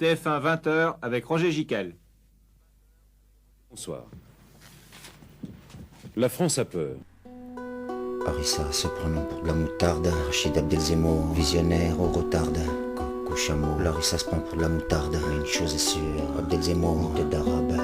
TF1 20h avec Roger Giquel. Bonsoir. La France a peur. Harissa se prenant pour de la moutarde. Rachid Abdelzemmour, visionnaire au retard. Coco Chameau, Larissa se prend pour de la moutarde. Mais une chose est sûre, Abdelzemmour, tête d'arabe.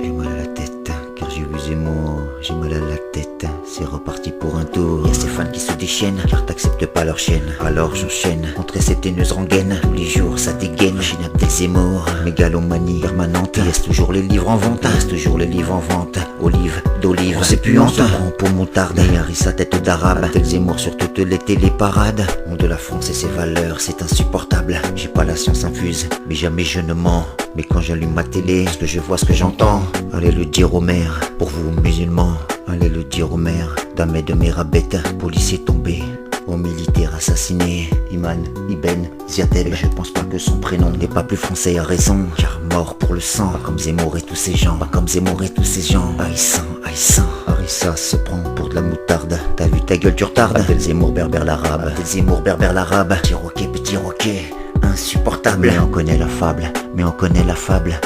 J'ai mal à la tête, car j'ai vu Zemmour. J'ai mal à la tête, c'est reparti pour un tour. Y'a ces fans qui se déchaînent, car t'acceptes pas leur chaîne. Alors j'enchaîne, contre cette haineuse rengaine. Tous les jours ça dégaine, Rachid Abdelzemmour. Mégalomanie permanente, il reste toujours les livres en vente. Reste toujours les livres en vente. Olive, d'olive, on s'est puante. On se prend pour moutarde, et Harissa tête d'arabe. Abdelzemmour sur toutes les téléparades. Nom de la France et ses valeurs, c'est insupportable. J'ai pas la science infuse, mais jamais je ne mens. Mais quand j'allume ma télé, ce que je vois, ce que j'entends. Allez le dire au maire, pour vous musulmans. Allez le dire au maire, Damed de Merabet, policier tombé, aux militaires assassinés. Iman, Ibn, Ziadel, je pense pas que son prénom n'est pas plus français à raison. Car mort pour le sang, pas comme Zemmour et tous ces gens. Pas comme Zemmour et tous ces gens. Haïssant, Harissa se prend pour de la moutarde. T'as vu ta gueule, tu retardes. Abdelzemmour berbère l'arabe. Abdelzemmour berbère l'arabe. Petit roquet, insupportable. Mais on connaît la fable,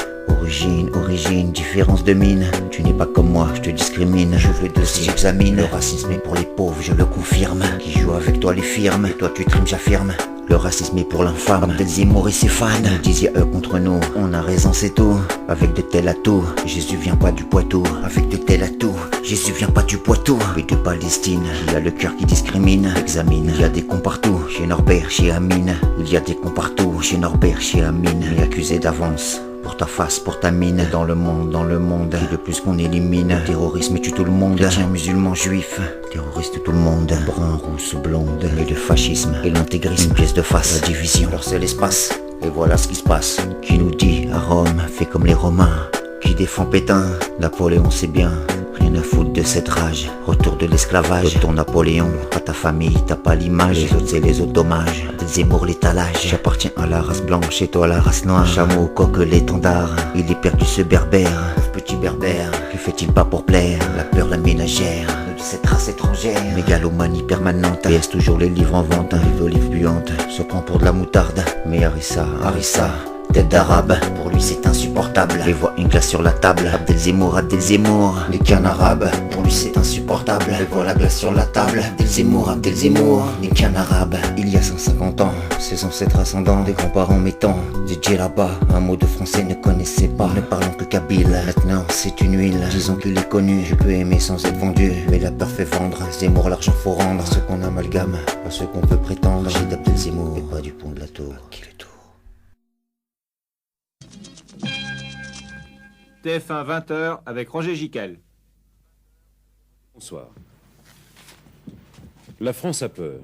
Origine, différence de mine. Tu n'es pas comme moi, je te discrimine. Je veux dossier, j'examine. Le racisme est pour les pauvres, je le confirme. Qui joue avec toi les firmes, et toi tu trimes, j'affirme. Le racisme est pour l'infâme. Abdelzemmour et ses fans nous disaient eux contre nous. On a raison, c'est tout. Avec de tels atouts, Jésus vient pas du Poitou. Avec de tels atouts, Jésus vient pas du Poitou. Mais de Palestine, il y a le cœur qui discrimine. Examine, il y a des cons partout. Chez Norbert, chez Amine. Il y a des cons partout. Chez Norbert, chez Amine. Mais accusé d'avance. Pour ta face, pour ta mine. Dans le monde, qui de plus qu'on élimine. Le terrorisme tue tout le monde. Chrétien, musulman, juif. Terroriste tout le monde. Brun, rousse, blonde. Et le fascisme et l'intégrisme. Une pièce de face, la division. Alors c'est l'espace. Et voilà ce qui se passe. Qui nous dit à Rome, fais comme les Romains. Qui défend Pétain, Napoléon c'est bien. Rien à foutre de cette rage. Retour de l'esclavage. De ton Napoléon. Pas ta famille, t'as pas l'image. Les autres c'est les autres dommages. Abdelzemmour l'étalage. J'appartiens à la race blanche et toi à la race noire. Chameau, coq, l'étendard. Il est perdu ce berbère. Petit berbère. Que fait-il pas pour plaire? La peur, la ménagère. De cette race étrangère. Mégalomanie permanente. PS toujours les livres en vente. Un livre d'olive buante. Se prend pour de la moutarde. Mais Harissa. Tête d'arabe, pour lui c'est insupportable. Et voit une glace sur la table. Abdelzemmour, les qu'un arabe. Pour lui c'est insupportable. Et voit la glace sur la table. Abdelzemmour, les qu'un arabe. Il y a 150 ans, ses ancêtres ascendants, des grands-parents mettant des djellabas. Un mot de français ne connaissait pas, ne parlons que kabyle. Maintenant c'est une huile, disons qu'il est connu. Je peux aimer sans être vendu, mais la peur fait vendre. Zemmour, l'argent faut rendre. Ce qu'on amalgame, pas ce qu'on peut prétendre. J'ai d'Abdelzemmour, et pas du pont de la tour. Qui le tour? TF1 20h avec Roger Giquel. Bonsoir. La France a peur.